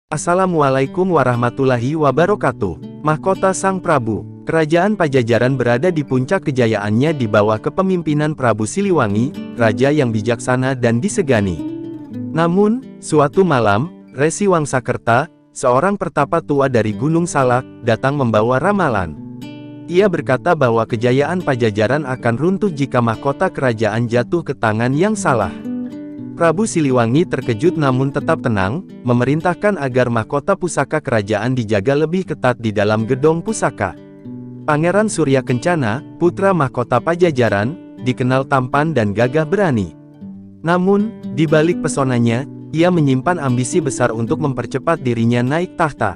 Assalamualaikum warahmatullahi wabarakatuh. Mahkota Sang Prabu. Kerajaan Pajajaran berada di puncak kejayaannya di bawah kepemimpinan Prabu Siliwangi, raja yang bijaksana dan disegani. Namun, suatu malam, Resi Wangsakerta, seorang pertapa tua dari Gunung Salak, datang membawa ramalan. Ia berkata bahwa kejayaan Pajajaran akan runtuh jika mahkota kerajaan jatuh ke tangan yang salah. Prabu Siliwangi terkejut namun tetap tenang, memerintahkan agar mahkota pusaka kerajaan dijaga lebih ketat di dalam gedung pusaka. Pangeran Surya Kencana, putra mahkota Pajajaran, dikenal tampan dan gagah berani. Namun, di balik pesonanya, ia menyimpan ambisi besar untuk mempercepat dirinya naik tahta.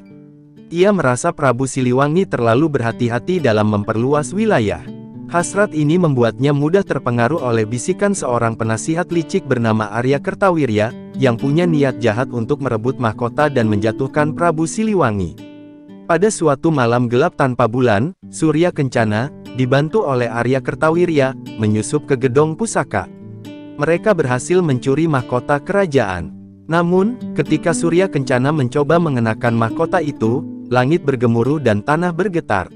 Ia merasa Prabu Siliwangi terlalu berhati-hati dalam memperluas wilayah. Hasrat ini membuatnya mudah terpengaruh oleh bisikan seorang penasihat licik bernama Arya Kertawirya, yang punya niat jahat untuk merebut mahkota dan menjatuhkan Prabu Siliwangi. Pada suatu malam gelap tanpa bulan, Surya Kencana, dibantu oleh Arya Kertawirya, menyusup ke gedung pusaka. Mereka berhasil mencuri mahkota kerajaan. Namun, ketika Surya Kencana mencoba mengenakan mahkota itu, langit bergemuruh dan tanah bergetar.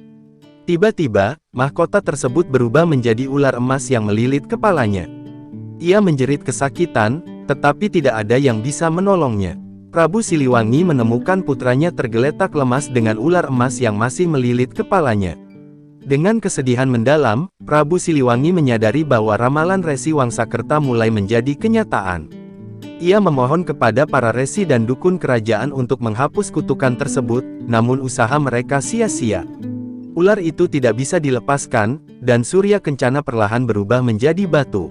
Tiba-tiba, mahkota tersebut berubah menjadi ular emas yang melilit kepalanya. Ia menjerit kesakitan, tetapi tidak ada yang bisa menolongnya. Prabu Siliwangi menemukan putranya tergeletak lemas dengan ular emas yang masih melilit kepalanya. Dengan kesedihan mendalam, Prabu Siliwangi menyadari bahwa ramalan Resi Wangsakerta mulai menjadi kenyataan. Ia memohon kepada para resi dan dukun kerajaan untuk menghapus kutukan tersebut, namun usaha mereka sia-sia. Ular itu tidak bisa dilepaskan, dan Surya Kencana perlahan berubah menjadi batu.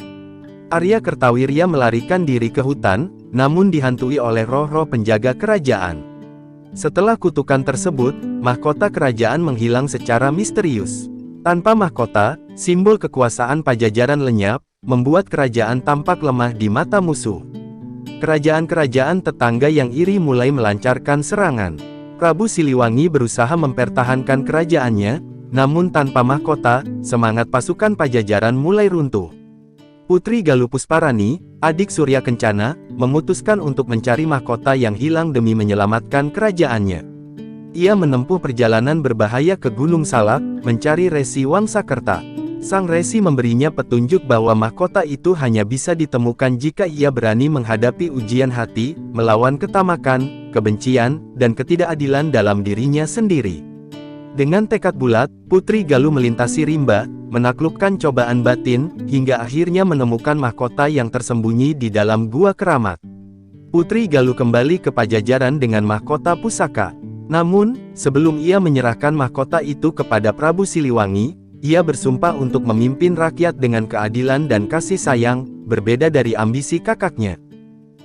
Arya Kertawirya melarikan diri ke hutan, namun dihantui oleh roh-roh penjaga kerajaan. Setelah kutukan tersebut, mahkota kerajaan menghilang secara misterius. Tanpa mahkota, simbol kekuasaan Pajajaran lenyap, membuat kerajaan tampak lemah di mata musuh. Kerajaan-kerajaan tetangga yang iri mulai melancarkan serangan. Prabu Siliwangi berusaha mempertahankan kerajaannya, namun tanpa mahkota, semangat pasukan Pajajaran mulai runtuh. Putri Galuh Pusparani, adik Surya Kencana, memutuskan untuk mencari mahkota yang hilang demi menyelamatkan kerajaannya. Ia menempuh perjalanan berbahaya ke Gunung Salak, mencari Resi Wangsakerta. Sang Resi memberinya petunjuk bahwa mahkota itu hanya bisa ditemukan jika ia berani menghadapi ujian hati, melawan ketamakan, kebencian, dan ketidakadilan dalam dirinya sendiri. Dengan tekad bulat, Putri Galuh melintasi rimba, menaklukkan cobaan batin, hingga akhirnya menemukan mahkota yang tersembunyi di dalam gua keramat. Putri Galuh kembali ke Pajajaran dengan mahkota pusaka. Namun, sebelum ia menyerahkan mahkota itu kepada Prabu Siliwangi, ia bersumpah untuk memimpin rakyat dengan keadilan dan kasih sayang, berbeda dari ambisi kakaknya.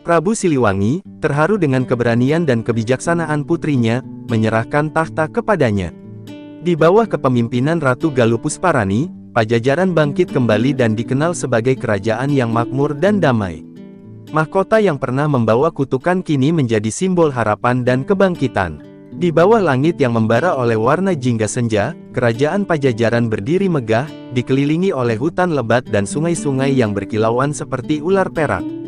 Prabu Siliwangi, terharu dengan keberanian dan kebijaksanaan putrinya, menyerahkan tahta kepadanya. Di bawah kepemimpinan Ratu Galuh Pusparani, Pajajaran bangkit kembali dan dikenal sebagai kerajaan yang makmur dan damai. Mahkota yang pernah membawa kutukan kini menjadi simbol harapan dan kebangkitan. Di bawah langit yang membara oleh warna jingga senja, kerajaan Pajajaran berdiri megah, dikelilingi oleh hutan lebat dan sungai-sungai yang berkilauan seperti ular perak.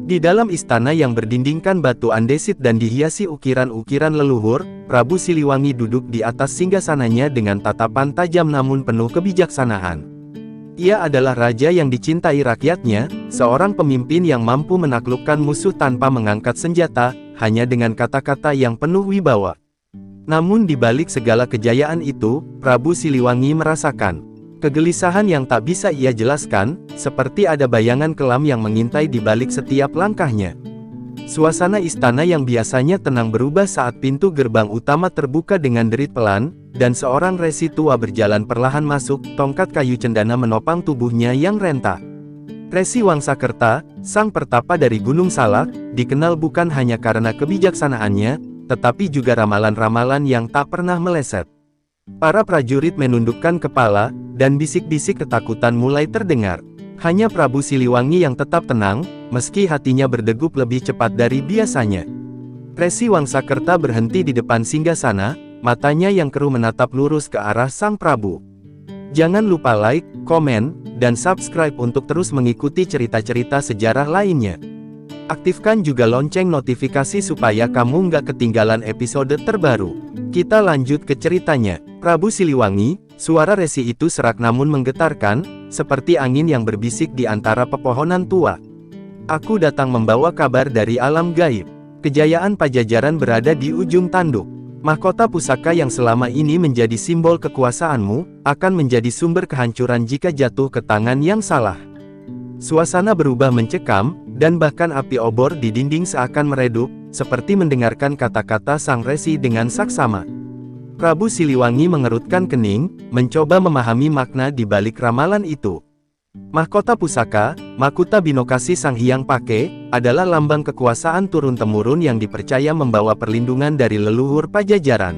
Di dalam istana yang berdindingkan batu andesit dan dihiasi ukiran-ukiran leluhur, Prabu Siliwangi duduk di atas singgasananya dengan tatapan tajam namun penuh kebijaksanaan. Ia adalah raja yang dicintai rakyatnya, seorang pemimpin yang mampu menaklukkan musuh tanpa mengangkat senjata, hanya dengan kata-kata yang penuh wibawa. Namun di balik segala kejayaan itu, Prabu Siliwangi merasakan kegelisahan yang tak bisa ia jelaskan, seperti ada bayangan kelam yang mengintai di balik setiap langkahnya. Suasana istana yang biasanya tenang berubah saat pintu gerbang utama terbuka dengan derit pelan, dan seorang resi tua berjalan perlahan masuk, tongkat kayu cendana menopang tubuhnya yang renta. Resi Wangsakerta, sang pertapa dari Gunung Salak, dikenal bukan hanya karena kebijaksanaannya, tetapi juga ramalan-ramalan yang tak pernah meleset. Para prajurit menundukkan kepala, dan bisik-bisik ketakutan mulai terdengar. Hanya Prabu Siliwangi yang tetap tenang, meski hatinya berdegup lebih cepat dari biasanya. Resi Wangsakerta berhenti di depan singgasana, matanya yang keruh menatap lurus ke arah sang Prabu. Jangan lupa like, komen, dan subscribe untuk terus mengikuti cerita-cerita sejarah lainnya. Aktifkan juga lonceng notifikasi supaya kamu nggak ketinggalan episode terbaru. Kita lanjut ke ceritanya. Prabu Siliwangi, suara Resi itu serak namun menggetarkan, seperti angin yang berbisik di antara pepohonan tua. Aku datang membawa kabar dari alam gaib. Kejayaan Pajajaran berada di ujung tanduk. Mahkota pusaka yang selama ini menjadi simbol kekuasaanmu, akan menjadi sumber kehancuran jika jatuh ke tangan yang salah. Suasana berubah mencekam, dan bahkan api obor di dinding seakan meredup, seperti mendengarkan kata-kata sang Resi dengan saksama. Prabu Siliwangi mengerutkan kening, mencoba memahami makna di balik ramalan itu. Mahkota pusaka, Makuta Binokasi Sang Hyang Pake, adalah lambang kekuasaan turun-temurun yang dipercaya membawa perlindungan dari leluhur Pajajaran.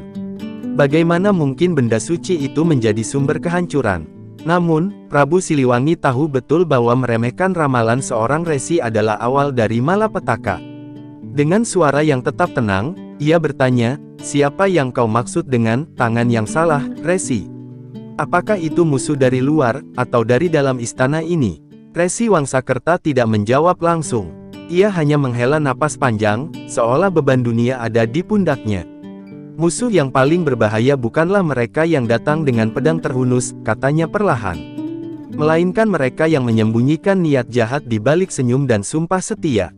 Bagaimana mungkin benda suci itu menjadi sumber kehancuran? Namun, Prabu Siliwangi tahu betul bahwa meremehkan ramalan seorang Resi adalah awal dari malapetaka. Dengan suara yang tetap tenang, ia bertanya, "Siapa yang kau maksud dengan tangan yang salah, Resi? Apakah itu musuh dari luar, atau dari dalam istana ini?" Resi Wangsakerta tidak menjawab langsung. Ia hanya menghela napas panjang, seolah beban dunia ada di pundaknya. "Musuh yang paling berbahaya bukanlah mereka yang datang dengan pedang terhunus," katanya perlahan. "Melainkan mereka yang menyembunyikan niat jahat di balik senyum dan sumpah setia."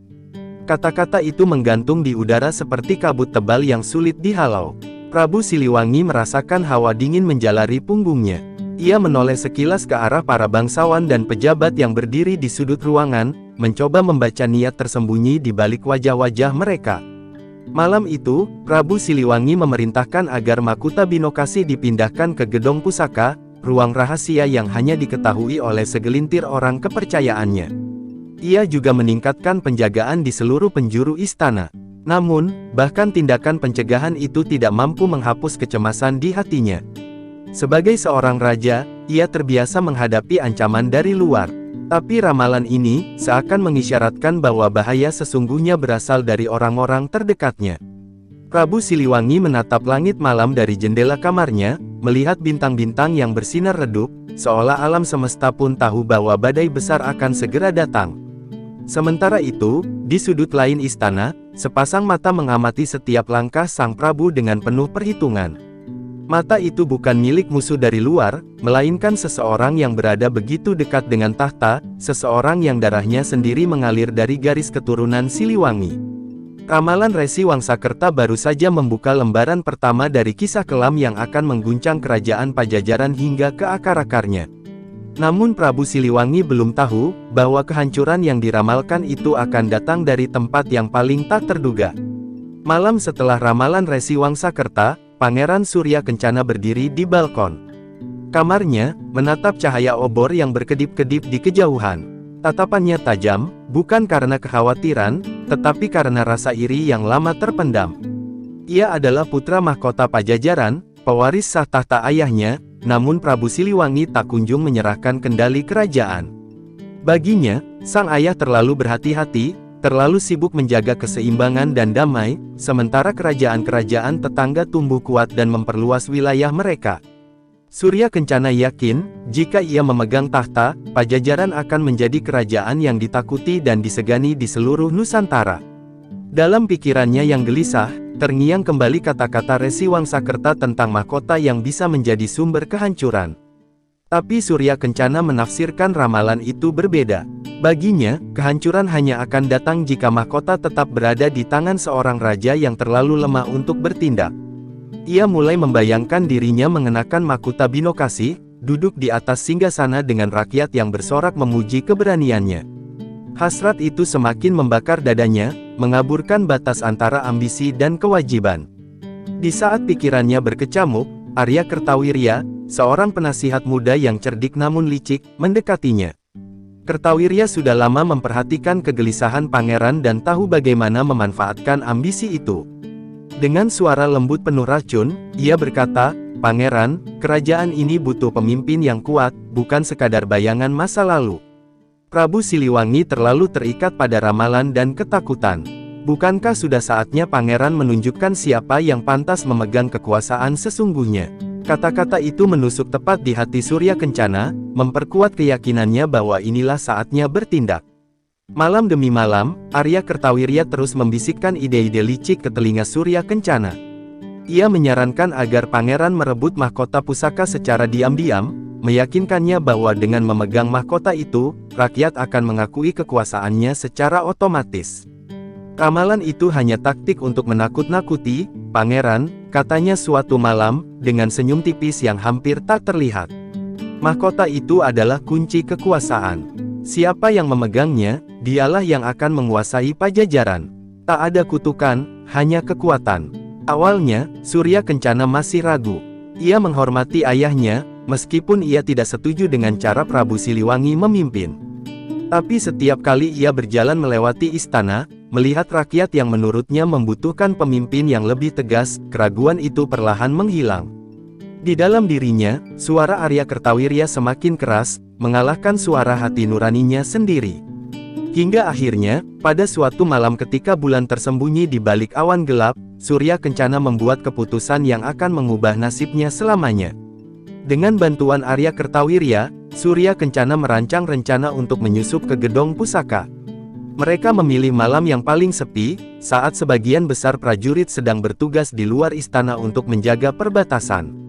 Kata-kata itu menggantung di udara seperti kabut tebal yang sulit dihalau. Prabu Siliwangi merasakan hawa dingin menjalari punggungnya. Ia menoleh sekilas ke arah para bangsawan dan pejabat yang berdiri di sudut ruangan, mencoba membaca niat tersembunyi di balik wajah-wajah mereka. Malam itu, Prabu Siliwangi memerintahkan agar Makuta Binokasi dipindahkan ke gedung pusaka, ruang rahasia yang hanya diketahui oleh segelintir orang kepercayaannya. Ia juga meningkatkan penjagaan di seluruh penjuru istana. Namun, bahkan tindakan pencegahan itu tidak mampu menghapus kecemasan di hatinya. Sebagai seorang raja, ia terbiasa menghadapi ancaman dari luar. Tapi ramalan ini seakan mengisyaratkan bahwa bahaya sesungguhnya berasal dari orang-orang terdekatnya. Prabu Siliwangi menatap langit malam dari jendela kamarnya, melihat bintang-bintang yang bersinar redup, seolah alam semesta pun tahu bahwa badai besar akan segera datang. Sementara itu, di sudut lain istana, sepasang mata mengamati setiap langkah sang Prabu dengan penuh perhitungan. Mata itu bukan milik musuh dari luar, melainkan seseorang yang berada begitu dekat dengan tahta, seseorang yang darahnya sendiri mengalir dari garis keturunan Siliwangi. Ramalan Resi Wangsakerta baru saja membuka lembaran pertama dari kisah kelam yang akan mengguncang kerajaan Pajajaran hingga ke akar-akarnya. Namun Prabu Siliwangi belum tahu, bahwa kehancuran yang diramalkan itu akan datang dari tempat yang paling tak terduga. Malam setelah ramalan Resi Wangsakerta, Pangeran Surya Kencana berdiri di balkon. Kamarnya, menatap cahaya obor yang berkedip-kedip di kejauhan. Tatapannya tajam, bukan karena kekhawatiran, tetapi karena rasa iri yang lama terpendam. Ia adalah putra mahkota Pajajaran, pewaris sah tahta ayahnya, namun Prabu Siliwangi tak kunjung menyerahkan kendali kerajaan. Baginya, sang ayah terlalu berhati-hati, terlalu sibuk menjaga keseimbangan dan damai, sementara kerajaan-kerajaan tetangga tumbuh kuat dan memperluas wilayah mereka. Surya Kencana yakin, jika ia memegang tahta, Pajajaran akan menjadi kerajaan yang ditakuti dan disegani di seluruh Nusantara. Dalam pikirannya yang gelisah, terngiang kembali kata-kata Resi Wangsakerta tentang mahkota yang bisa menjadi sumber kehancuran. Tapi Surya Kencana menafsirkan ramalan itu berbeda. Baginya, kehancuran hanya akan datang jika mahkota tetap berada di tangan seorang raja yang terlalu lemah untuk bertindak. Ia mulai membayangkan dirinya mengenakan Makuta Binokasi, duduk di atas singgasana dengan rakyat yang bersorak memuji keberaniannya. Hasrat itu semakin membakar dadanya, mengaburkan batas antara ambisi dan kewajiban. Di saat pikirannya berkecamuk, Arya Kertawirya, seorang penasihat muda yang cerdik namun licik, mendekatinya. Kertawirya sudah lama memperhatikan kegelisahan pangeran dan tahu bagaimana memanfaatkan ambisi itu. Dengan suara lembut penuh racun, ia berkata, "Pangeran, kerajaan ini butuh pemimpin yang kuat, bukan sekadar bayangan masa lalu." Prabu Siliwangi terlalu terikat pada ramalan dan ketakutan. Bukankah sudah saatnya pangeran menunjukkan siapa yang pantas memegang kekuasaan sesungguhnya? Kata-kata itu menusuk tepat di hati Surya Kencana, memperkuat keyakinannya bahwa inilah saatnya bertindak. Malam demi malam, Arya Kertawirya terus membisikkan ide-ide licik ke telinga Surya Kencana. Ia menyarankan agar pangeran merebut mahkota pusaka secara diam-diam, meyakinkannya bahwa dengan memegang mahkota itu, rakyat akan mengakui kekuasaannya secara otomatis. Ramalan itu hanya taktik untuk menakut-nakuti pangeran, katanya suatu malam, dengan senyum tipis yang hampir tak terlihat. Mahkota itu adalah kunci kekuasaan. Siapa yang memegangnya, dialah yang akan menguasai Pajajaran. Tak ada kutukan, hanya kekuatan. Awalnya, Surya Kencana masih ragu. Ia menghormati ayahnya, meskipun ia tidak setuju dengan cara Prabu Siliwangi memimpin. Tapi setiap kali ia berjalan melewati istana, melihat rakyat yang menurutnya membutuhkan pemimpin yang lebih tegas, keraguan itu perlahan menghilang. Di dalam dirinya, suara Arya Kertawirya semakin keras, mengalahkan suara hati nuraninya sendiri. Hingga akhirnya, pada suatu malam ketika bulan tersembunyi di balik awan gelap, Surya Kencana membuat keputusan yang akan mengubah nasibnya selamanya. Dengan bantuan Arya Kertawirya, Surya Kencana merancang rencana untuk menyusup ke gedong pusaka. Mereka memilih malam yang paling sepi, saat sebagian besar prajurit sedang bertugas di luar istana untuk menjaga perbatasan.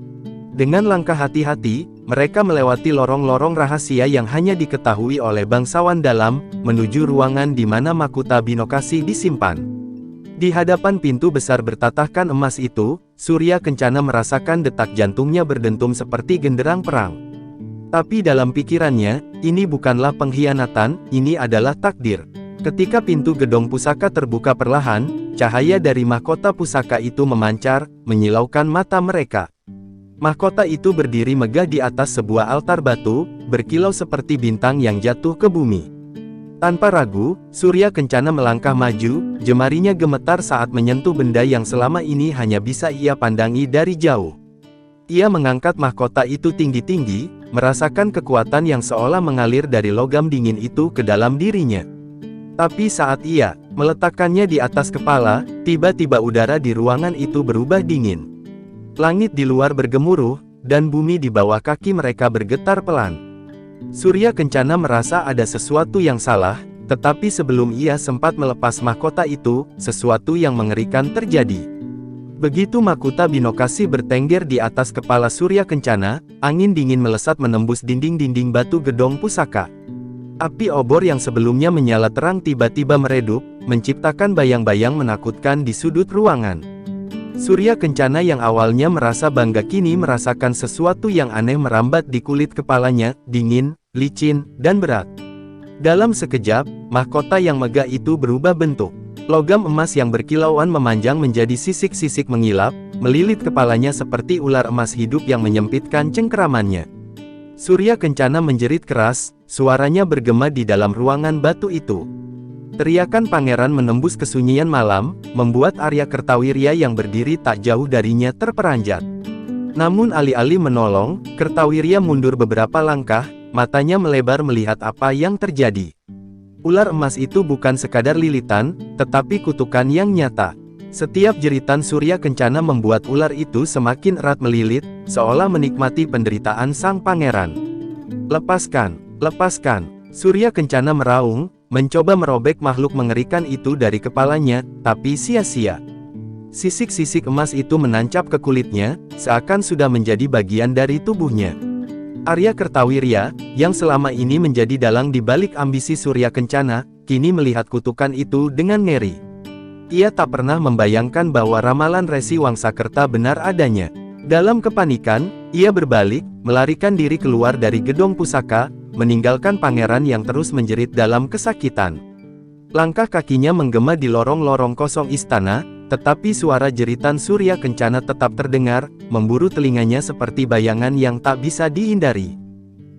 Dengan langkah hati-hati, mereka melewati lorong-lorong rahasia yang hanya diketahui oleh bangsawan dalam, menuju ruangan di mana mahkota Binokasi disimpan. Di hadapan pintu besar bertatahkan emas itu, Surya Kencana merasakan detak jantungnya berdentum seperti genderang perang. Tapi dalam pikirannya, ini bukanlah pengkhianatan, ini adalah takdir. Ketika pintu gedong pusaka terbuka perlahan, cahaya dari mahkota pusaka itu memancar, menyilaukan mata mereka. Mahkota itu berdiri megah di atas sebuah altar batu, berkilau seperti bintang yang jatuh ke bumi. Tanpa ragu, Surya Kencana melangkah maju, jemarinya gemetar saat menyentuh benda yang selama ini hanya bisa ia pandangi dari jauh. Ia mengangkat mahkota itu tinggi-tinggi, merasakan kekuatan yang seolah mengalir dari logam dingin itu ke dalam dirinya. Tapi saat ia meletakkannya di atas kepala, tiba-tiba udara di ruangan itu berubah dingin. Langit di luar bergemuruh, dan bumi di bawah kaki mereka bergetar pelan. Surya Kencana merasa ada sesuatu yang salah, tetapi sebelum ia sempat melepas mahkota itu, sesuatu yang mengerikan terjadi. Begitu mahkota Binokasi bertengger di atas kepala Surya Kencana, angin dingin melesat menembus dinding-dinding batu gedong pusaka. Api obor yang sebelumnya menyala terang tiba-tiba meredup, menciptakan bayang-bayang menakutkan di sudut ruangan. Surya Kencana yang awalnya merasa bangga kini merasakan sesuatu yang aneh merambat di kulit kepalanya, dingin, licin, dan berat. Dalam sekejap, mahkota yang megah itu berubah bentuk. Logam emas yang berkilauan memanjang menjadi sisik-sisik mengilap, melilit kepalanya seperti ular emas hidup yang menyempitkan cengkeramannya. Surya Kencana menjerit keras, suaranya bergema di dalam ruangan batu itu. Teriakan pangeran menembus kesunyian malam, membuat Arya Kertawirya yang berdiri tak jauh darinya terperanjat. Namun alih-alih menolong, Kertawirya mundur beberapa langkah, matanya melebar melihat apa yang terjadi. Ular emas itu bukan sekadar lilitan, tetapi kutukan yang nyata. Setiap jeritan Surya Kencana membuat ular itu semakin erat melilit, seolah menikmati penderitaan sang pangeran. "Lepaskan, lepaskan!" Surya Kencana meraung, mencoba merobek makhluk mengerikan itu dari kepalanya, tapi sia-sia. Sisik-sisik emas itu menancap ke kulitnya, seakan sudah menjadi bagian dari tubuhnya. Arya Kertawirya, yang selama ini menjadi dalang di balik ambisi Surya Kencana, kini melihat kutukan itu dengan ngeri. Ia tak pernah membayangkan bahwa ramalan Resi Wangsakerta benar adanya. Dalam kepanikan, ia berbalik, melarikan diri keluar dari gedong pusaka, meninggalkan pangeran yang terus menjerit dalam kesakitan. Langkah kakinya menggema di lorong-lorong kosong istana, tetapi suara jeritan Surya Kencana tetap terdengar, memburu telinganya seperti bayangan yang tak bisa dihindari.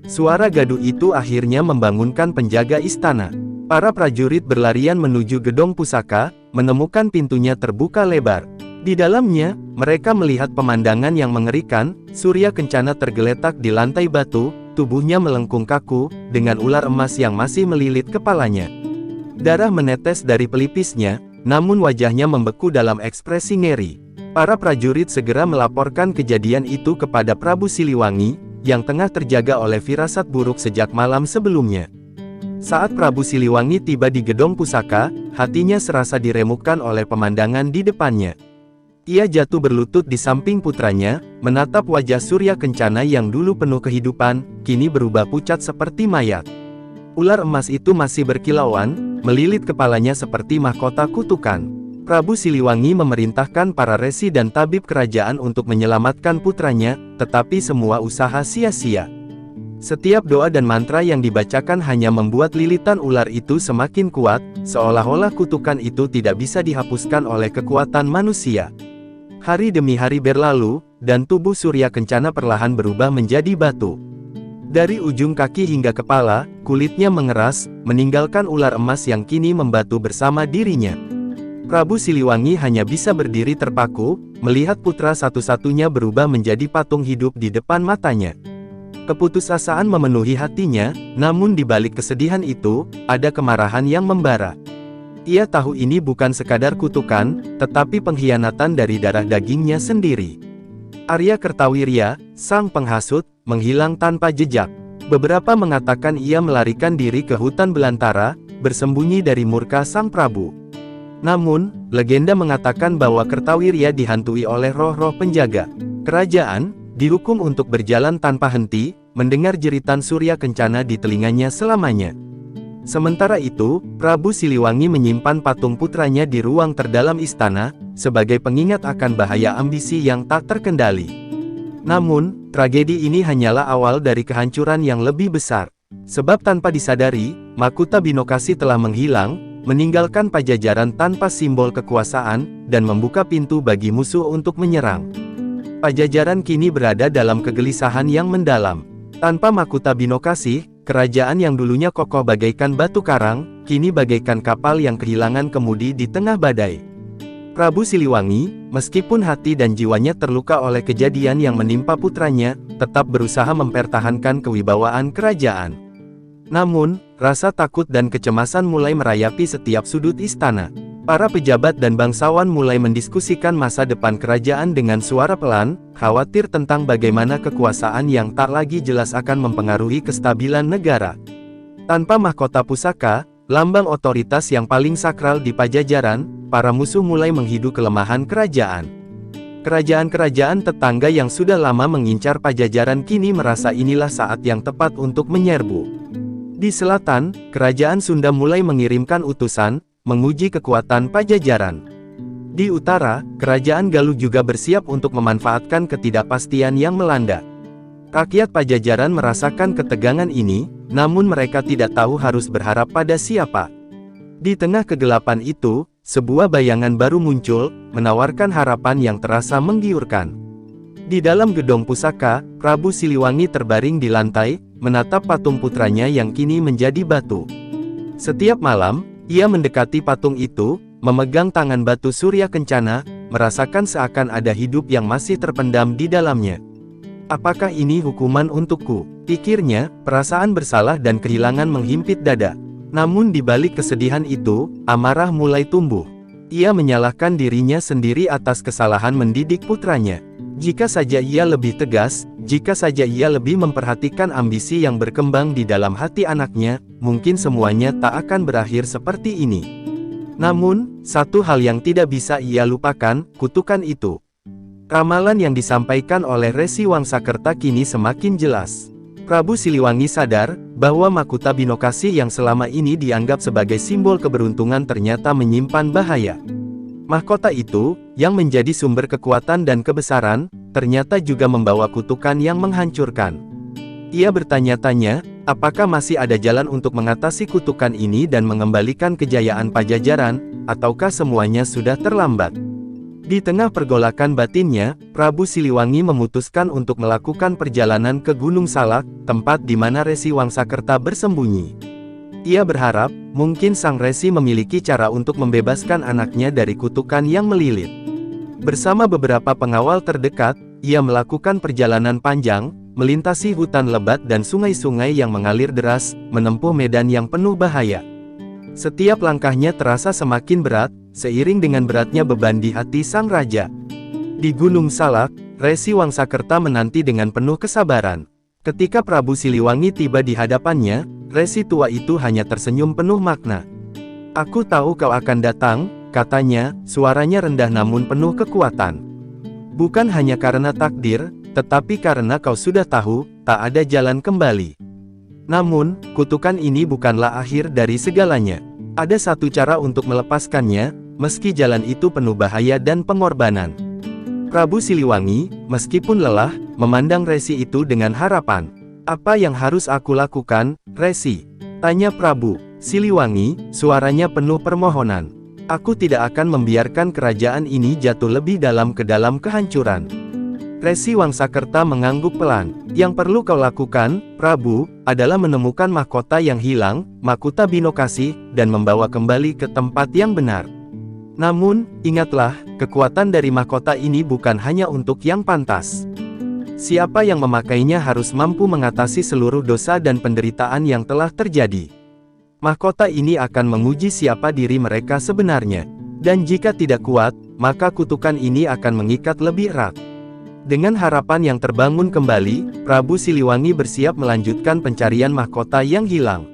Suara gaduh itu akhirnya membangunkan penjaga istana. Para prajurit berlarian menuju gedong pusaka, menemukan pintunya terbuka lebar. Di dalamnya, mereka melihat pemandangan yang mengerikan. Surya Kencana tergeletak di lantai batu, tubuhnya melengkung kaku, dengan ular emas yang masih melilit kepalanya. Darah menetes dari pelipisnya, namun wajahnya membeku dalam ekspresi ngeri. Para prajurit segera melaporkan kejadian itu kepada Prabu Siliwangi, yang tengah terjaga oleh firasat buruk sejak malam sebelumnya. Saat Prabu Siliwangi tiba di gedung pusaka, hatinya serasa diremukkan oleh pemandangan di depannya. Ia jatuh berlutut di samping putranya, menatap wajah Surya Kencana yang dulu penuh kehidupan, kini berubah pucat seperti mayat. Ular emas itu masih berkilauan, melilit kepalanya seperti mahkota kutukan. Prabu Siliwangi memerintahkan para resi dan tabib kerajaan untuk menyelamatkan putranya, tetapi semua usaha sia-sia. Setiap doa dan mantra yang dibacakan hanya membuat lilitan ular itu semakin kuat, seolah-olah kutukan itu tidak bisa dihapuskan oleh kekuatan manusia. Hari demi hari berlalu, dan tubuh Surya Kencana perlahan berubah menjadi batu. Dari ujung kaki hingga kepala, kulitnya mengeras, meninggalkan ular emas yang kini membatu bersama dirinya. Prabu Siliwangi hanya bisa berdiri terpaku, melihat putra satu-satunya berubah menjadi patung hidup di depan matanya. Keputusasaan memenuhi hatinya, namun di balik kesedihan itu, ada kemarahan yang membara. Ia tahu ini bukan sekadar kutukan, tetapi pengkhianatan dari darah dagingnya sendiri. Arya Kertawirya, sang penghasut, menghilang tanpa jejak. Beberapa mengatakan ia melarikan diri ke hutan belantara, bersembunyi dari murka sang prabu. Namun, legenda mengatakan bahwa Kertawirya dihantui oleh roh-roh penjaga kerajaan, dihukum untuk berjalan tanpa henti, mendengar jeritan Surya Kencana di telinganya selamanya. Sementara itu, Prabu Siliwangi menyimpan patung putranya di ruang terdalam istana, sebagai pengingat akan bahaya ambisi yang tak terkendali. Namun, tragedi ini hanyalah awal dari kehancuran yang lebih besar. Sebab tanpa disadari, mahkota Binokasi telah menghilang, meninggalkan Pajajaran tanpa simbol kekuasaan, dan membuka pintu bagi musuh untuk menyerang. Pajajaran kini berada dalam kegelisahan yang mendalam. Tanpa mahkota Binokasi, kerajaan yang dulunya kokoh bagaikan batu karang, kini bagaikan kapal yang kehilangan kemudi di tengah badai. Prabu Siliwangi, meskipun hati dan jiwanya terluka oleh kejadian yang menimpa putranya, tetap berusaha mempertahankan kewibawaan kerajaan. Namun, rasa takut dan kecemasan mulai merayapi setiap sudut istana. Para pejabat dan bangsawan mulai mendiskusikan masa depan kerajaan dengan suara pelan, khawatir tentang bagaimana kekuasaan yang tak lagi jelas akan mempengaruhi kestabilan negara. Tanpa mahkota pusaka, lambang otoritas yang paling sakral di Pajajaran, para musuh mulai menghidu kelemahan kerajaan. Kerajaan-kerajaan tetangga yang sudah lama mengincar Pajajaran kini merasa inilah saat yang tepat untuk menyerbu. Di selatan, kerajaan Sunda mulai mengirimkan utusan, menguji kekuatan Pajajaran. Di utara, kerajaan Galuh juga bersiap untuk memanfaatkan ketidakpastian yang melanda. Rakyat Pajajaran merasakan ketegangan ini, namun mereka tidak tahu harus berharap pada siapa. Di tengah kegelapan itu, sebuah bayangan baru muncul, menawarkan harapan yang terasa menggiurkan. Di dalam gedung pusaka, Prabu Siliwangi terbaring di lantai, menatap patung putranya yang kini menjadi batu. Setiap malam, ia mendekati patung itu, memegang tangan batu Surya Kencana, merasakan seakan ada hidup yang masih terpendam di dalamnya. Apakah ini hukuman untukku? Pikirnya, perasaan bersalah dan kehilangan menghimpit dada. Namun di balik kesedihan itu, amarah mulai tumbuh. Ia menyalahkan dirinya sendiri atas kesalahan mendidik putranya. Jika saja ia lebih tegas, jika saja ia lebih memperhatikan ambisi yang berkembang di dalam hati anaknya, mungkin semuanya tak akan berakhir seperti ini. Namun, satu hal yang tidak bisa ia lupakan, kutukan itu. Ramalan yang disampaikan oleh Resi Wangsakerta kini semakin jelas. Prabu Siliwangi sadar, bahwa mahkota Binokasi yang selama ini dianggap sebagai simbol keberuntungan ternyata menyimpan bahaya. Mahkota itu, yang menjadi sumber kekuatan dan kebesaran, ternyata juga membawa kutukan yang menghancurkan. Ia bertanya-tanya, apakah masih ada jalan untuk mengatasi kutukan ini dan mengembalikan kejayaan Pajajaran, ataukah semuanya sudah terlambat? Di tengah pergolakan batinnya, Prabu Siliwangi memutuskan untuk melakukan perjalanan ke Gunung Salak, tempat di mana Resi Wangsakerta bersembunyi. Ia berharap, mungkin sang resi memiliki cara untuk membebaskan anaknya dari kutukan yang melilit. Bersama beberapa pengawal terdekat, ia melakukan perjalanan panjang, melintasi hutan lebat dan sungai-sungai yang mengalir deras, menempuh medan yang penuh bahaya. Setiap langkahnya terasa semakin berat, seiring dengan beratnya beban di hati sang raja. Di Gunung Salak, Resi Wangsakerta menanti dengan penuh kesabaran. Ketika Prabu Siliwangi tiba di hadapannya, resi tua itu hanya tersenyum penuh makna. "Aku tahu kau akan datang," katanya, suaranya rendah namun penuh kekuatan. "Bukan hanya karena takdir, tetapi karena kau sudah tahu, tak ada jalan kembali. Namun, kutukan ini bukanlah akhir dari segalanya. Ada satu cara untuk melepaskannya, meski jalan itu penuh bahaya dan pengorbanan." Prabu Siliwangi, meskipun lelah, memandang resi itu dengan harapan. "Apa yang harus aku lakukan, Resi?" tanya Prabu Siliwangi, suaranya penuh permohonan. "Aku tidak akan membiarkan kerajaan ini jatuh lebih dalam ke dalam kehancuran." Resi Wangsakerta mengangguk pelan. "Yang perlu kau lakukan, Prabu, adalah menemukan mahkota yang hilang, Mahkota Binokasi, dan membawa kembali ke tempat yang benar. Namun, ingatlah, kekuatan dari mahkota ini bukan hanya untuk yang pantas. Siapa yang memakainya harus mampu mengatasi seluruh dosa dan penderitaan yang telah terjadi. Mahkota ini akan menguji siapa diri mereka sebenarnya. Dan jika tidak kuat, maka kutukan ini akan mengikat lebih erat." Dengan harapan yang terbangun kembali, Prabu Siliwangi bersiap melanjutkan pencarian mahkota yang hilang.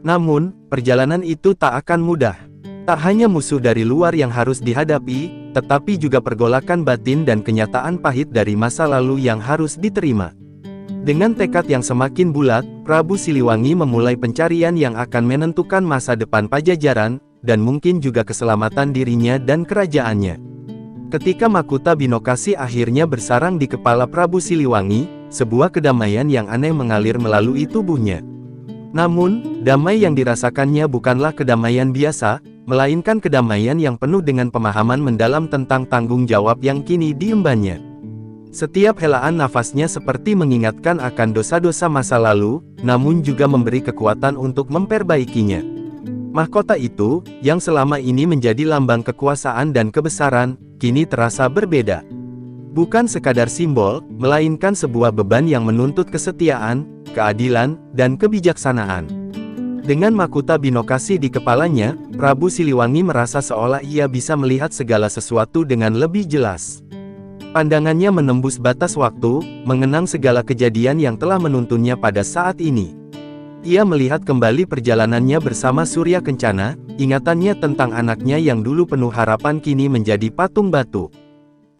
Namun, perjalanan itu tak akan mudah. Tak hanya musuh dari luar yang harus dihadapi, tetapi juga pergolakan batin dan kenyataan pahit dari masa lalu yang harus diterima. Dengan tekad yang semakin bulat, Prabu Siliwangi memulai pencarian yang akan menentukan masa depan Pajajaran, dan mungkin juga keselamatan dirinya dan kerajaannya. Ketika Mahkota Binokasi akhirnya bersarang di kepala Prabu Siliwangi, sebuah kedamaian yang aneh mengalir melalui tubuhnya. Namun, damai yang dirasakannya bukanlah kedamaian biasa, melainkan kedamaian yang penuh dengan pemahaman mendalam tentang tanggung jawab yang kini diembannya. Setiap helaan nafasnya seperti mengingatkan akan dosa-dosa masa lalu, namun juga memberi kekuatan untuk memperbaikinya. Mahkota itu, yang selama ini menjadi lambang kekuasaan dan kebesaran, kini terasa berbeda. Bukan sekadar simbol, melainkan sebuah beban yang menuntut kesetiaan, keadilan, dan kebijaksanaan. Dengan Mahkota Binokasi di kepalanya, Prabu Siliwangi merasa seolah ia bisa melihat segala sesuatu dengan lebih jelas. Pandangannya menembus batas waktu, mengenang segala kejadian yang telah menuntunnya pada saat ini. Ia melihat kembali perjalanannya bersama Surya Kencana, ingatannya tentang anaknya yang dulu penuh harapan kini menjadi patung batu.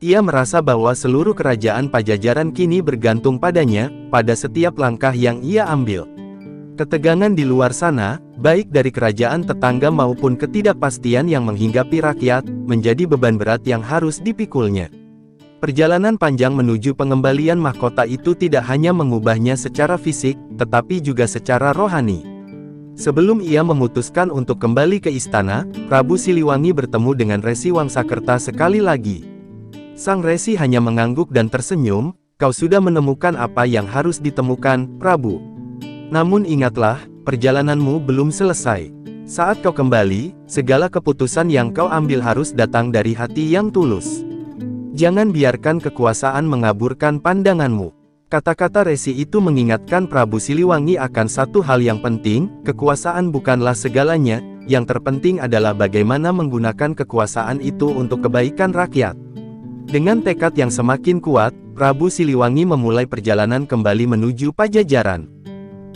Ia merasa bahwa seluruh kerajaan Pajajaran kini bergantung padanya, pada setiap langkah yang ia ambil. Ketegangan di luar sana, baik dari kerajaan tetangga maupun ketidakpastian yang menghinggapi rakyat, menjadi beban berat yang harus dipikulnya. Perjalanan panjang menuju pengembalian mahkota itu tidak hanya mengubahnya secara fisik, tetapi juga secara rohani. Sebelum ia memutuskan untuk kembali ke istana, Prabu Siliwangi bertemu dengan Resi Wangsakerta sekali lagi. Sang Resi hanya mengangguk dan tersenyum. "Kau sudah menemukan apa yang harus ditemukan, Prabu. Namun ingatlah, perjalananmu belum selesai. Saat kau kembali, segala keputusan yang kau ambil harus datang dari hati yang tulus. Jangan biarkan kekuasaan mengaburkan pandanganmu." Kata-kata Resi itu mengingatkan Prabu Siliwangi akan satu hal yang penting, kekuasaan bukanlah segalanya, yang terpenting adalah bagaimana menggunakan kekuasaan itu untuk kebaikan rakyat. Dengan tekad yang semakin kuat, Prabu Siliwangi memulai perjalanan kembali menuju Pajajaran.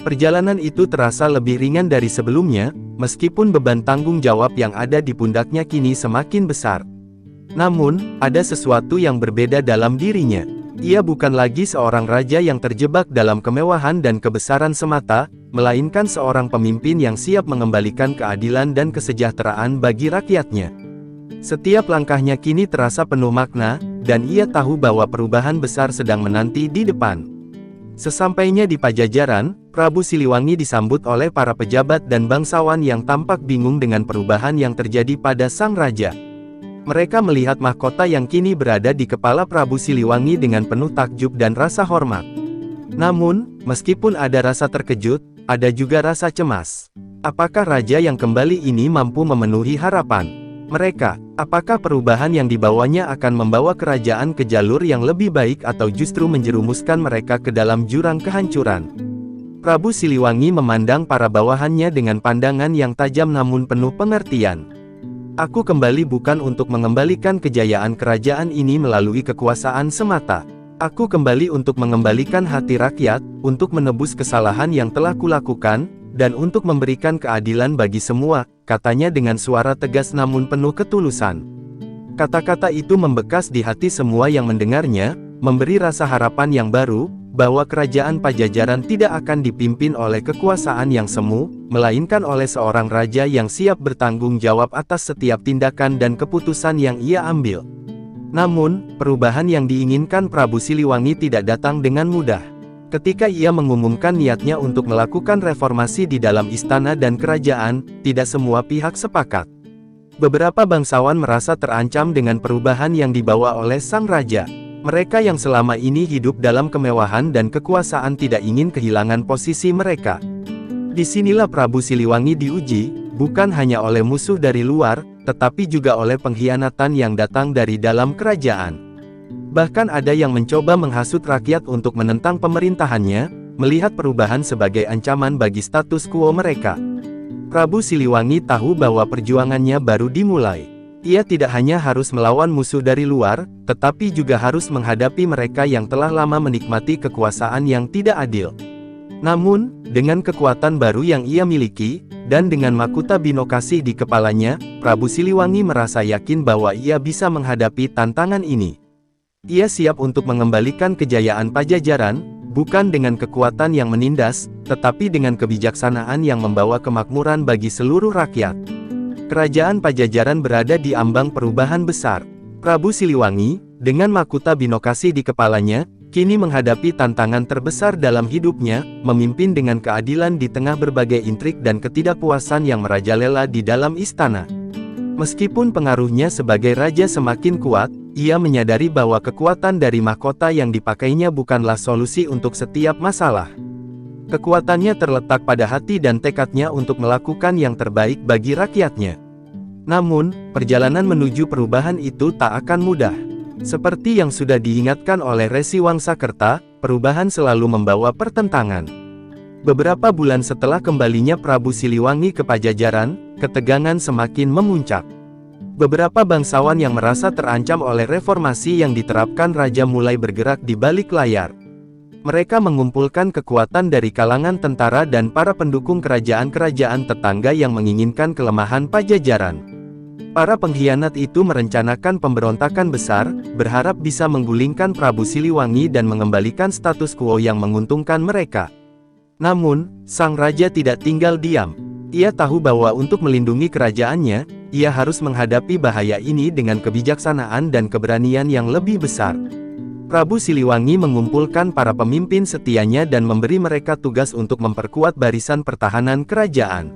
Perjalanan itu terasa lebih ringan dari sebelumnya, meskipun beban tanggung jawab yang ada di pundaknya kini semakin besar. Namun, ada sesuatu yang berbeda dalam dirinya. Ia bukan lagi seorang raja yang terjebak dalam kemewahan dan kebesaran semata, melainkan seorang pemimpin yang siap mengembalikan keadilan dan kesejahteraan bagi rakyatnya. Setiap langkahnya kini terasa penuh makna, dan ia tahu bahwa perubahan besar sedang menanti di depan. Sesampainya di Pajajaran, Prabu Siliwangi disambut oleh para pejabat dan bangsawan yang tampak bingung dengan perubahan yang terjadi pada sang raja. Mereka melihat mahkota yang kini berada di kepala Prabu Siliwangi dengan penuh takjub dan rasa hormat. Namun, meskipun ada rasa terkejut, ada juga rasa cemas. Apakah raja yang kembali ini mampu memenuhi harapan mereka? Apakah perubahan yang dibawanya akan membawa kerajaan ke jalur yang lebih baik atau justru menjerumuskan mereka ke dalam jurang kehancuran? Prabu Siliwangi memandang para bawahannya dengan pandangan yang tajam namun penuh pengertian. "Aku kembali bukan untuk mengembalikan kejayaan kerajaan ini melalui kekuasaan semata. Aku kembali untuk mengembalikan hati rakyat, untuk menebus kesalahan yang telah kulakukan, dan untuk memberikan keadilan bagi semua, katanya dengan suara tegas namun penuh ketulusan. Kata-kata itu membekas di hati semua yang mendengarnya, memberi rasa harapan yang baru, bahwa kerajaan Pajajaran tidak akan dipimpin oleh kekuasaan yang semu, melainkan oleh seorang raja yang siap bertanggung jawab atas setiap tindakan dan keputusan yang ia ambil. Namun, perubahan yang diinginkan Prabu Siliwangi tidak datang dengan mudah. Ketika ia mengumumkan niatnya untuk melakukan reformasi di dalam istana dan kerajaan, tidak semua pihak sepakat. Beberapa bangsawan merasa terancam dengan perubahan yang dibawa oleh sang raja. Mereka yang selama ini hidup dalam kemewahan dan kekuasaan tidak ingin kehilangan posisi mereka. Disinilah Prabu Siliwangi diuji, bukan hanya oleh musuh dari luar, tetapi juga oleh pengkhianatan yang datang dari dalam kerajaan. Bahkan ada yang mencoba menghasut rakyat untuk menentang pemerintahannya, melihat perubahan sebagai ancaman bagi status quo mereka. Prabu Siliwangi tahu bahwa perjuangannya baru dimulai. Ia tidak hanya harus melawan musuh dari luar, tetapi juga harus menghadapi mereka yang telah lama menikmati kekuasaan yang tidak adil. Namun, dengan kekuatan baru yang ia miliki, dan dengan mahkota binokasih di kepalanya, Prabu Siliwangi merasa yakin bahwa ia bisa menghadapi tantangan ini. Ia siap untuk mengembalikan kejayaan Pajajaran, bukan dengan kekuatan yang menindas, tetapi dengan kebijaksanaan yang membawa kemakmuran bagi seluruh rakyat. Kerajaan Pajajaran berada di ambang perubahan besar. Prabu Siliwangi, dengan mahkota binokasih di kepalanya, kini menghadapi tantangan terbesar dalam hidupnya, memimpin dengan keadilan di tengah berbagai intrik dan ketidakpuasan yang merajalela di dalam istana. Meskipun pengaruhnya sebagai raja semakin kuat, ia menyadari bahwa kekuatan dari mahkota yang dipakainya bukanlah solusi untuk setiap masalah. Kekuatannya terletak pada hati dan tekadnya untuk melakukan yang terbaik bagi rakyatnya. Namun, perjalanan menuju perubahan itu tak akan mudah. Seperti yang sudah diingatkan oleh Resi Wangsakerta, perubahan selalu membawa pertentangan. Beberapa bulan setelah kembalinya Prabu Siliwangi ke Pajajaran, ketegangan semakin memuncak. Beberapa bangsawan yang merasa terancam oleh reformasi yang diterapkan raja mulai bergerak di balik layar. Mereka mengumpulkan kekuatan dari kalangan tentara dan para pendukung kerajaan-kerajaan tetangga yang menginginkan kelemahan Pajajaran. Para pengkhianat itu merencanakan pemberontakan besar, berharap bisa menggulingkan Prabu Siliwangi dan mengembalikan status quo yang menguntungkan mereka. Namun, sang raja tidak tinggal diam. Ia tahu bahwa untuk melindungi kerajaannya, ia harus menghadapi bahaya ini dengan kebijaksanaan dan keberanian yang lebih besar. Prabu Siliwangi mengumpulkan para pemimpin setianya dan memberi mereka tugas untuk memperkuat barisan pertahanan kerajaan.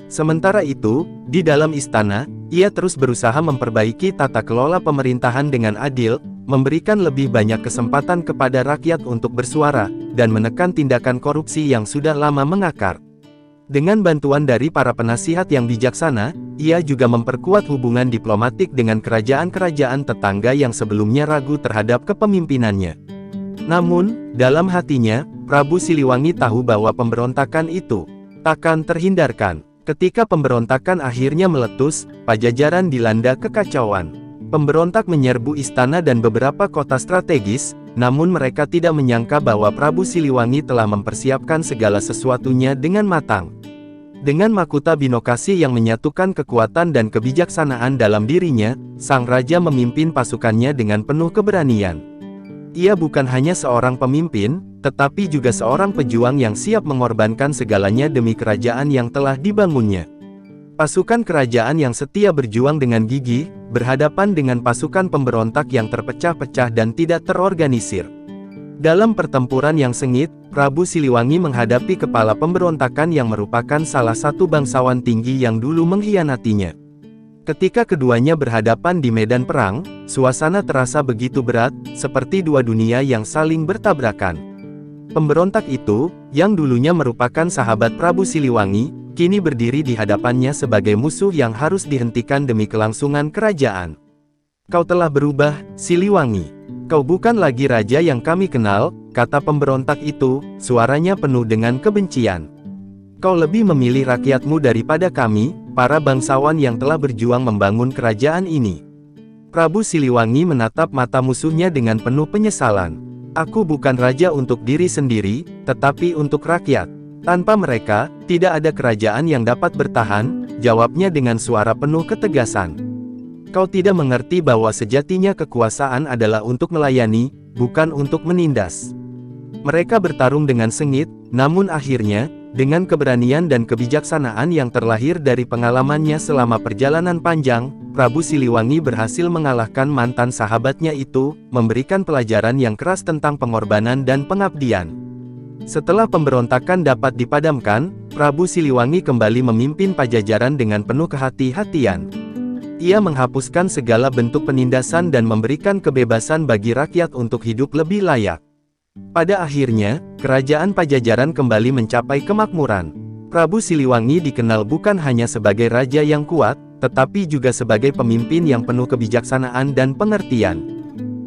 Sementara itu, di dalam istana, ia terus berusaha memperbaiki tata kelola pemerintahan dengan adil, memberikan lebih banyak kesempatan kepada rakyat untuk bersuara, dan menekan tindakan korupsi yang sudah lama mengakar. Dengan bantuan dari para penasihat yang bijaksana, ia juga memperkuat hubungan diplomatik dengan kerajaan-kerajaan tetangga yang sebelumnya ragu terhadap kepemimpinannya. Namun, dalam hatinya, Prabu Siliwangi tahu bahwa pemberontakan itu takkan terhindarkan. Ketika pemberontakan akhirnya meletus, Pajajaran dilanda kekacauan. Pemberontak menyerbu istana dan beberapa kota strategis, namun mereka tidak menyangka bahwa Prabu Siliwangi telah mempersiapkan segala sesuatunya dengan matang. Dengan mahkota binokasih yang menyatukan kekuatan dan kebijaksanaan dalam dirinya, sang raja memimpin pasukannya dengan penuh keberanian. Ia bukan hanya seorang pemimpin, tetapi juga seorang pejuang yang siap mengorbankan segalanya demi kerajaan yang telah dibangunnya. Pasukan kerajaan yang setia berjuang dengan gigih, berhadapan dengan pasukan pemberontak yang terpecah-pecah dan tidak terorganisir. Dalam pertempuran yang sengit, Prabu Siliwangi menghadapi kepala pemberontakan yang merupakan salah satu bangsawan tinggi yang dulu mengkhianatinya. Ketika keduanya berhadapan di medan perang, suasana terasa begitu berat, seperti dua dunia yang saling bertabrakan. Pemberontak itu, yang dulunya merupakan sahabat Prabu Siliwangi, kini berdiri di hadapannya sebagai musuh yang harus dihentikan demi kelangsungan kerajaan. "Kau telah berubah, Siliwangi. Kau bukan lagi raja yang kami kenal," kata pemberontak itu, suaranya penuh dengan kebencian. "Kau lebih memilih rakyatmu daripada kami, para bangsawan yang telah berjuang membangun kerajaan ini." Prabu Siliwangi menatap mata musuhnya dengan penuh penyesalan. Aku bukan raja untuk diri sendiri, tetapi untuk rakyat. Tanpa mereka, tidak ada kerajaan yang dapat bertahan, jawabnya dengan suara penuh ketegasan. Kau tidak mengerti bahwa sejatinya kekuasaan adalah untuk melayani, bukan untuk menindas. Mereka bertarung dengan sengit, namun akhirnya, dengan keberanian dan kebijaksanaan yang terlahir dari pengalamannya selama perjalanan panjang, Prabu Siliwangi berhasil mengalahkan mantan sahabatnya itu, memberikan pelajaran yang keras tentang pengorbanan dan pengabdian. Setelah pemberontakan dapat dipadamkan, Prabu Siliwangi kembali memimpin Pajajaran dengan penuh kehati-hatian. Ia menghapuskan segala bentuk penindasan dan memberikan kebebasan bagi rakyat untuk hidup lebih layak. Pada akhirnya, kerajaan Pajajaran kembali mencapai kemakmuran. Prabu Siliwangi dikenal bukan hanya sebagai raja yang kuat, tetapi juga sebagai pemimpin yang penuh kebijaksanaan dan pengertian.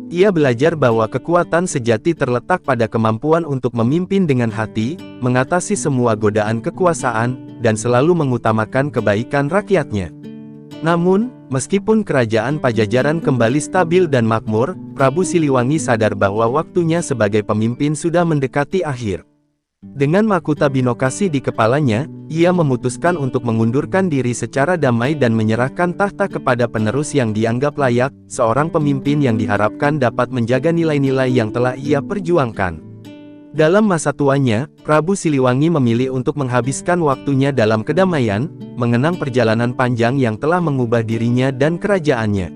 Ia belajar bahwa kekuatan sejati terletak pada kemampuan untuk memimpin dengan hati, mengatasi semua godaan kekuasaan, dan selalu mengutamakan kebaikan rakyatnya. Namun, meskipun kerajaan Pajajaran kembali stabil dan makmur, Prabu Siliwangi sadar bahwa waktunya sebagai pemimpin sudah mendekati akhir. Dengan mahkota Binokasi di kepalanya, ia memutuskan untuk mengundurkan diri secara damai dan menyerahkan tahta kepada penerus yang dianggap layak, seorang pemimpin yang diharapkan dapat menjaga nilai-nilai yang telah ia perjuangkan. Dalam masa tuanya, Prabu Siliwangi memilih untuk menghabiskan waktunya dalam kedamaian, mengenang perjalanan panjang yang telah mengubah dirinya dan kerajaannya.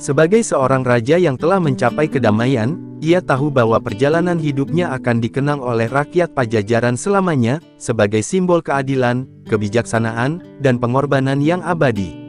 Sebagai seorang raja yang telah mencapai kedamaian, ia tahu bahwa perjalanan hidupnya akan dikenang oleh rakyat Pajajaran selamanya, sebagai simbol keadilan, kebijaksanaan, dan pengorbanan yang abadi.